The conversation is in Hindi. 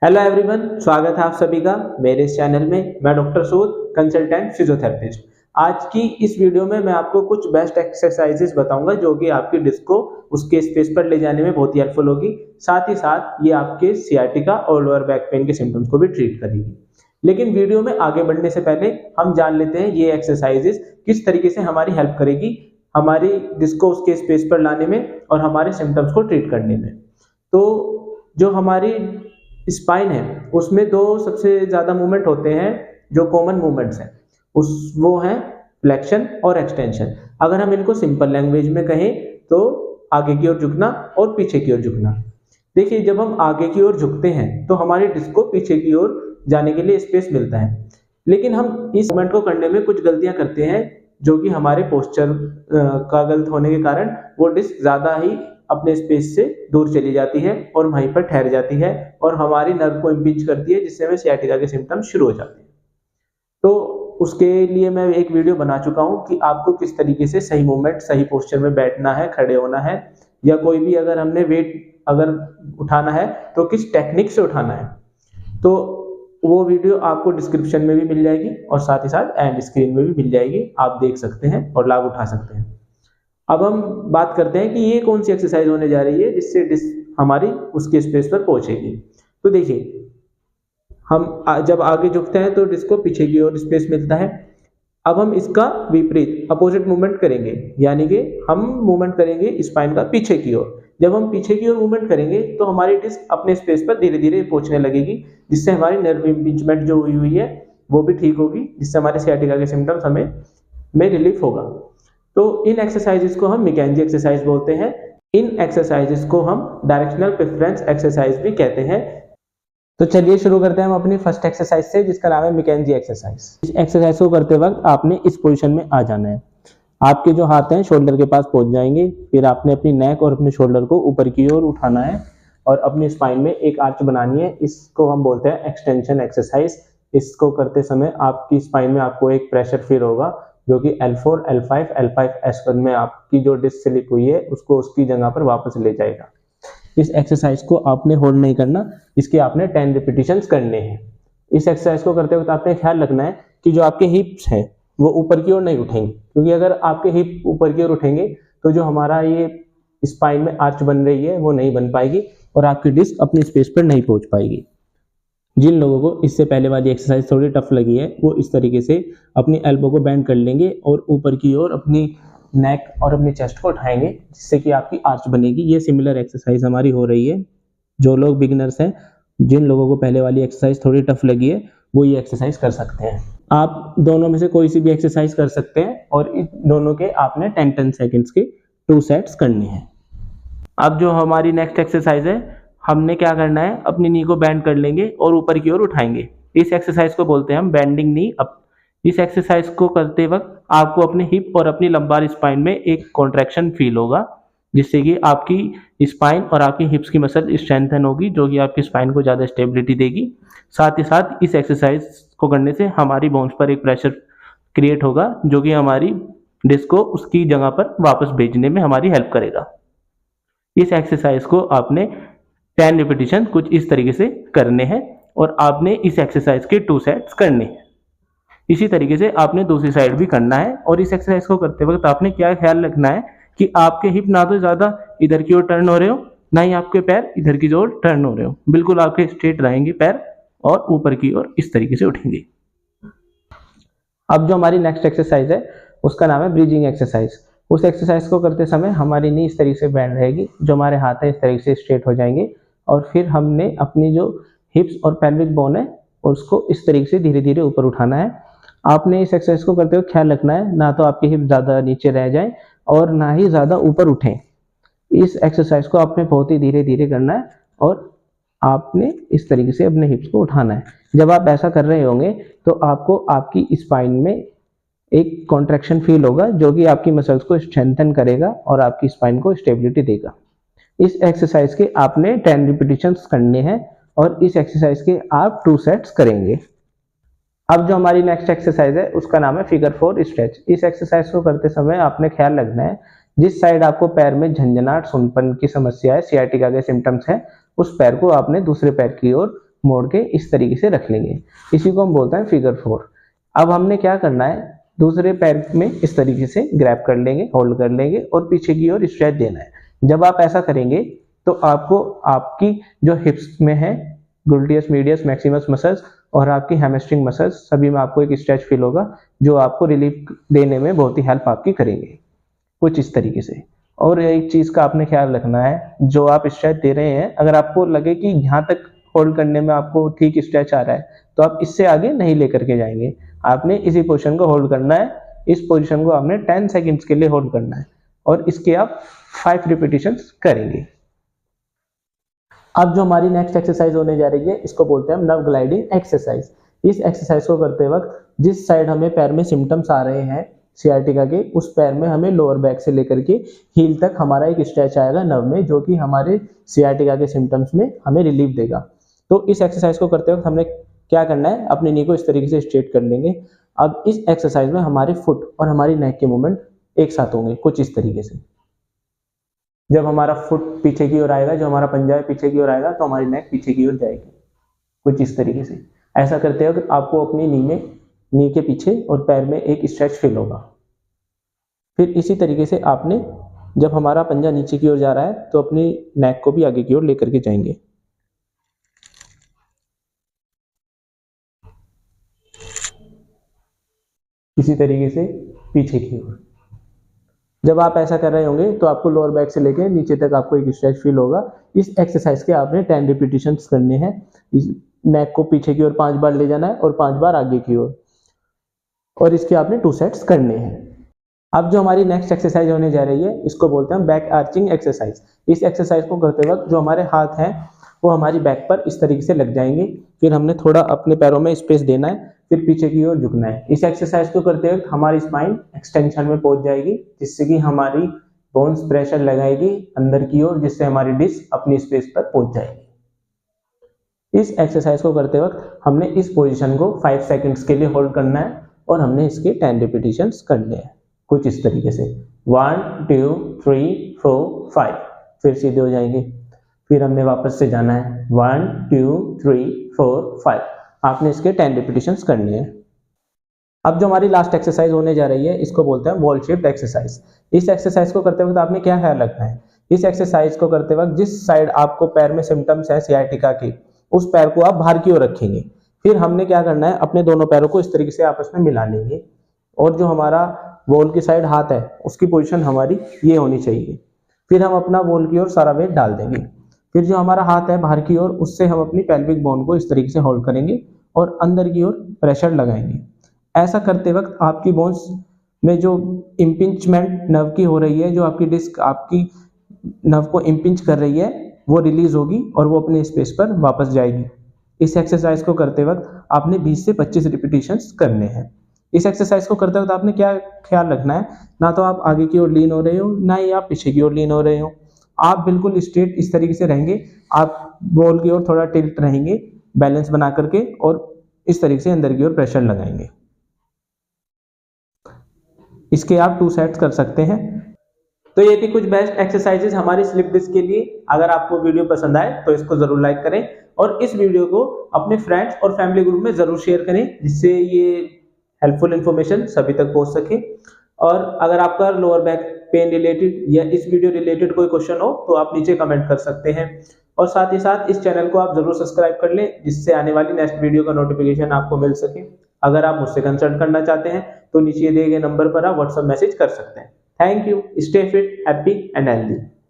हेलो एवरीवन, स्वागत है आप सभी का मेरे इस चैनल में। मैं डॉक्टर सूद, कंसल्टेंट फिजियोथेरेपिस्ट। आज की इस वीडियो में मैं आपको कुछ बेस्ट एक्सरसाइजेस बताऊंगा जो कि आपकी डिस्क को उसके स्पेस पर ले जाने में बहुत ही हेल्पफुल होगी। साथ ही साथ ये आपके सियाटिका और लोअर बैक पेन के सिम्टम्स को भी ट्रीट करेगी। लेकिन वीडियो में आगे बढ़ने से पहले हम जान लेते हैं ये एक्सरसाइजेस किस तरीके से हमारी हेल्प करेगी हमारी डिस्क को उसके स्पेस पर लाने में और हमारे सिम्टम्स को ट्रीट करने में। तो जो हमारी स्पाइन है उसमें दो सबसे ज्यादा मूवमेंट होते हैं जो कॉमन मूवमेंट्स हैं, उस वो हैं फ्लेक्शन और एक्सटेंशन। अगर हम इनको सिंपल लैंग्वेज में कहें तो आगे की ओर झुकना और पीछे की ओर झुकना। देखिए, जब हम आगे की ओर झुकते हैं तो हमारी डिस्क को पीछे की ओर जाने के लिए स्पेस मिलता है, लेकिन हम इस मूवमेंट को करने में कुछ गलतियां करते हैं जो कि हमारे पोस्चर का गलत होने के कारण वो डिस्क ज्यादा ही अपने स्पेस से दूर चली जाती है और वहीं पर ठहर जाती है और हमारी नर्व को इम्पिंच करती है, जिससे हमें सियाटिका के सिम्टम्स शुरू हो जाते हैं। तो उसके लिए मैं एक वीडियो बना चुका हूं कि आपको किस तरीके से सही मूवमेंट, सही पोस्चर में बैठना है, खड़े होना है, या कोई भी अगर हमने वेट अगर उठाना है तो किस टेक्निक से उठाना है। तो वो वीडियो आपको डिस्क्रिप्शन में भी मिल जाएगी और साथ ही साथ एंड स्क्रीन में भी मिल जाएगी, आप देख सकते हैं और लाभ उठा सकते हैं। अब हम बात करते हैं कि ये कौन सी एक्सरसाइज होने जा रही है जिससे डिस्क हमारी उसके स्पेस पर पहुंचेगी। तो देखिए, हम जब आगे झुकते हैं तो डिस्क को पीछे की ओर स्पेस मिलता है। अब हम इसका विपरीत अपोजिट मूवमेंट करेंगे, यानी कि हम मूवमेंट करेंगे स्पाइन का पीछे की ओर। जब हम पीछे की ओर मूवमेंट करेंगे तो हमारी डिस्क अपने स्पेस पर धीरे धीरे पहुंचने लगेगी, जिससे हमारी नर्व इम्पिंचमेंट जो हुई हुई है वो भी ठीक होगी, जिससे हमारे सियाटिका के सिम्टम्स हमें में रिलीफ होगा। तो इन एक्सरसाइजेस को हम मैकेंजी एक्सरसाइज बोलते हैं। इन एक्सरसाइजेस को हम डायरेक्शनल प्रेफरेंस एक्सरसाइज भी कहते हैं। तो चलिए शुरू करते हैं हम अपनी फर्स्ट एक्सरसाइज से, जिसका नाम है मैकेंजी एक्सरसाइज। इस एक्सरसाइज को करते वक्त आपने इस पोजीशन में आ जाना है। आपके जो हाथ हैं शोल्डर के पास पहुंच जाएंगे। फिर आपने अपनी नेक और अपने शोल्डर को ऊपर की ओर उठाना है और अपनी स्पाइन में एक आर्च बनानी है। इसको हम बोलते हैं एक्सटेंशन एक्सरसाइज। इसको करते समय आपकी स्पाइन में आपको एक प्रेशर फील होगा जो कि L4, L5, L5S1 में आपकी जो डिस्क स्लिप हुई है उसको उसकी जगह पर वापस ले जाएगा। इस एक्सरसाइज को आपने होल्ड नहीं करना, इसके आपने 10 रिपीटिशंस करने हैं। इस एक्सरसाइज को करते वक्त आपने ख्याल रखना है कि जो आपके हिप्स हैं वो ऊपर की ओर नहीं उठेंगे, क्योंकि अगर आपके हिप ऊपर की ओर उठेंगे तो जो हमारा ये स्पाइन में आर्च बन रही है वो नहीं बन पाएगी और आपकी डिस्क अपनी स्पेस पर नहीं पहुंच पाएगी। जिन लोगों को इससे पहले वाली एक्सरसाइज थोड़ी टफ लगी है वो इस तरीके से अपनी एल्बो को बेंड कर लेंगे और ऊपर की ओर अपनी नेक और अपनी चेस्ट को उठाएंगे, जिससे कि आपकी आर्च बनेगी। ये सिमिलर एक्सरसाइज हमारी हो रही है। जो लोग बिगिनर्स हैं, जिन लोगों को पहले वाली एक्सरसाइज थोड़ी टफ लगी है, वो ये एक्सरसाइज कर सकते हैं। आप दोनों में से कोई सी भी एक्सरसाइज कर सकते हैं और इन दोनों के आपने 10-10 सेकेंड्स के 2 सेट्स करने हैं। अब जो हमारी नेक्स्ट एक्सरसाइज है, हमने क्या करना है, अपनी नी को बेंड कर लेंगे और ऊपर की ओर उठाएंगे। इस एक्सरसाइज को बोलते हैं हम बेंडिंग नी अप। इस एक्सरसाइज को करते वक्त आपको अपने हिप और अपनी लंबार स्पाइन में एक कॉन्ट्रैक्शन फील होगा, जिससे कि आपकी स्पाइन और आपकी हिप्स की मसल स्ट्रेंथन होगी, जो कि आपकी स्पाइन को ज़्यादा स्टेबिलिटी देगी। साथ ही साथ इस एक्सरसाइज को करने से हमारी बोन्स पर एक प्रेशर क्रिएट होगा, जो कि हमारी डिस्क को उसकी जगह पर वापस भेजने में हमारी हेल्प करेगा। इस एक्सरसाइज को आपने 10 रिपीटिशन कुछ इस तरीके से करने हैं और आपने इस एक्सरसाइज के 2 सेट्स करने हैं। इसी तरीके से आपने दूसरी साइड भी करना है। और इस एक्सरसाइज को करते वक्त आपने क्या ख्याल रखना है कि आपके हिप ना तो ज़्यादा इधर की ओर टर्न हो रहे हो, ना ही आपके पैर इधर की ओर टर्न हो रहे हो। बिल्कुल आपके स्ट्रेट रहेंगे पैर और ऊपर की ओर इस तरीके से उठेंगे। अब जो हमारी नेक्स्ट एक्सरसाइज है उसका नाम है ब्रीजिंग एक्सरसाइज। उस एक्सरसाइज को करते समय हमारी नी इस तरीके से बैंड रहेगी, जो हमारे हाथ है इस तरीके से स्ट्रेट हो जाएंगे और फिर हमने अपनी जो हिप्स और पेल्विक बोन है उसको इस तरीके से धीरे धीरे ऊपर उठाना है। आपने इस एक्सरसाइज को करते हुए ख्याल रखना है ना तो आपकी हिप ज़्यादा नीचे रह जाए और ना ही ज़्यादा ऊपर उठें। इस एक्सरसाइज को आपने बहुत ही धीरे धीरे करना है और आपने इस तरीके से अपने हिप्स को उठाना है। जब आप ऐसा कर रहे होंगे तो आपको आपकी स्पाइन में एक कॉन्ट्रैक्शन फील होगा, जो कि आपकी मसल्स को स्ट्रेंथन करेगा और आपकी स्पाइन को स्टेबिलिटी देगा। इस एक्सरसाइज के आपने 10 रिपीटिशंस करने हैं और इस एक्सरसाइज के आप 2 सेट्स करेंगे। अब जो हमारी नेक्स्ट एक्सरसाइज है उसका नाम है फिगर 4 स्ट्रेच। इस एक्सरसाइज को करते समय आपने ख्याल रखना है जिस साइड आपको पैर में झंझनाहट, सुनपन की समस्या है, सियाटिका के सिम्टम्स है, उस पैर को आपने दूसरे पैर की ओर मोड़ के इस तरीके से रख लेंगे। इसी को हम बोलते हैं फिगर 4। अब हमने क्या करना है, दूसरे पैर में इस तरीके से ग्रैब कर लेंगे, होल्ड कर लेंगे और पीछे की ओर स्ट्रेच देना है। जब आप ऐसा करेंगे तो आपको आपकी जो हिप्स में है, ग्लूटियस मीडियस मैक्सिमस मसल्स और आपकी हैमस्ट्रिंग मसल्स, सभी में आपको एक स्ट्रेच फील होगा जो आपको रिलीफ देने में बहुत ही हेल्प आपकी करेंगे, कुछ इस तरीके से। और एक चीज का आपने ख्याल रखना है, जो आप स्ट्रेच दे रहे हैं, अगर आपको लगे कि यहाँ तक होल्ड करने में आपको ठीक स्ट्रेच आ रहा है तो आप इससे आगे नहीं लेकर के जाएंगे। आपने इसी पोजीशन को होल्ड करना है। इस पोजीशन को आपने 10 सेकंड्स के लिए होल्ड करना है और इसके आप 5 रिपीटिशंस करेंगे। अब जो हमारी नेक्स्ट एक्सरसाइज होने जा रही है, इसको बोलते हैं नर्व ग्लाइडिंग एक्सरसाइज। इस एक्सरसाइज को करते वक्त जिस साइड हमें पैर में सिम्टम्स आ रहे हैं सियाटिका के, उस पैर में हमें लोअर बैक से लेकर के हील तक हमारा एक स्ट्रेच आएगा नर्व में, जो कि हमारे सियाटिका के सिम्टम्स में हमें रिलीफ देगा। तो इस एक्सरसाइज को करते वक्त हमने क्या करना है, अपने नी को इस तरीके से स्ट्रेट कर लेंगे। अब इस एक्सरसाइज में हमारे फुट और हमारी नेक के मूवमेंट एक साथ होंगे, कुछ इस तरीके से। जब हमारा फुट पीछे की ओर आएगा, जो हमारा पंजा है पीछे की ओर आएगा, तो हमारी नेक पीछे की ओर जाएगी, कुछ इस तरीके से। ऐसा करते वक्त आपको अपनी नी के पीछे और पैर में एक स्ट्रेच फील होगा। फिर इसी तरीके से आपने, जब हमारा पंजा नीचे की ओर जा रहा है, तो अपनी नेक को भी आगे की ओर लेकर के जाएंगे। इसी तरीके से पीछे की ओर। जब आप ऐसा कर रहे होंगे तो आपको लोअर बैक से लेके नीचे तक आपको एक स्ट्रेच फील होगा। इस एक्सरसाइज के आपने 10 रिपीटिशंस करने हैं। इस नेक को पीछे की ओर 5 बार ले जाना है और 5 बार आगे की ओर, और इसके आपने 2 सेट्स करने हैं। अब जो हमारी नेक्स्ट एक्सरसाइज होने जा रही है, इसको बोलते हैं बैक आर्चिंग एक्सरसाइज। इस एक्सरसाइज को करते वक्त जो हमारे हाथ हैं वो हमारी बैक पर इस तरीके से लग जाएंगे। फिर हमने थोड़ा अपने पैरों में स्पेस देना है, फिर पीछे की ओर झुकना है। इस एक्सरसाइज को करते वक्त हमारी स्पाइन एक्सटेंशन में पहुंच जाएगी, जिससे कि हमारी बोन्स प्रेशर लगाएगी अंदर की ओर, जिससे हमारी डिस्क अपनी स्पेस पर पहुंच जाएगी। इस एक्सरसाइज को करते वक्त हमने इस पोजीशन को 5 सेकंड्स के लिए होल्ड करना है और हमने इसके 10 रिपीटिशंस करने हैं, कुछ इस तरीके से। 1 2 3 4 5, फिर सीधे हो जाएंगे। फिर हमने वापस से जाना है 1 2 3 4 5। आपने इसके 10 रिपीटिशंस करने हैं। अब जो हमारी लास्ट एक्सरसाइज होने जा रही है, इसको बोलते हैं बॉल शेप्ड एक्सरसाइज। इस एक्सरसाइज को करते वक्त आपने क्या ख्याल रखना है, इस एक्सरसाइज को करते वक्त जिस साइड आपको पैर में सिम्टम्स है सियाटिका के, उस पैर को आप बाहर की ओर रखेंगे। फिर हमने क्या करना है, अपने दोनों पैरों को इस तरीके से आपस में मिला लेंगे और जो हमारा बॉल की साइड हाथ है उसकी पोजीशन हमारी ये होनी चाहिए। फिर हम अपना बॉल की ओर सारा वेट डाल देंगे। फिर जो हमारा हाथ है बाहर की ओर, उससे हम अपनी पेल्विक बोन को इस तरीके से होल्ड करेंगे और अंदर की ओर प्रेशर लगाएंगे। ऐसा करते वक्त आपकी बोन्स में जो इम्पिंचमेंट नर्व की हो रही है, जो आपकी डिस्क आपकी नर्व को इम्पिंच कर रही है, वो रिलीज होगी और वो अपने स्पेस पर वापस जाएगी। इस एक्सरसाइज को करते वक्त आपने 20 से 25 रिपीटिशंस करने हैं। इस एक्सरसाइज को करते वक्त आपने क्या ख्याल रखना है, ना तो आप आगे की ओर लीन हो रहे हो, ना ही आप पीछे की ओर लीन हो रहे हो। आप बिल्कुल स्ट्रेट इस तरीके से रहेंगे। आप बॉल की ओर थोड़ा टिल्ट रहेंगे बैलेंस बना करके, और इस तरीके से अंदर की ओर प्रेशर लगाएंगे। इसके आप 2 सेट्स कर सकते हैं। तो ये थी कुछ बेस्ट एक्सरसाइजेस हमारी स्लिप डिस्क के लिए। अगर आपको वीडियो पसंद आए तो इसको जरूर लाइक करें और इस वीडियो को अपने फ्रेंड्स और फैमिली ग्रुप में जरूर शेयर करें, जिससे ये हेल्पफुल इंफॉर्मेशन सभी तक पहुंच सके। और अगर आपका लोअर बैक पेन रिलेटेड या इस वीडियो रिलेटेड कोई क्वेश्चन हो तो आप नीचे कमेंट कर सकते हैं। और साथ ही साथ इस चैनल को आप जरूर सब्सक्राइब कर लें, जिससे आने वाली नेक्स्ट वीडियो का नोटिफिकेशन आपको मिल सके। अगर आप मुझसे कंसल्ट करना चाहते हैं तो नीचे दिए गए नंबर पर आप व्हाट्सएप मैसेज कर सकते हैं। Thank you. Stay fit, happy and healthy.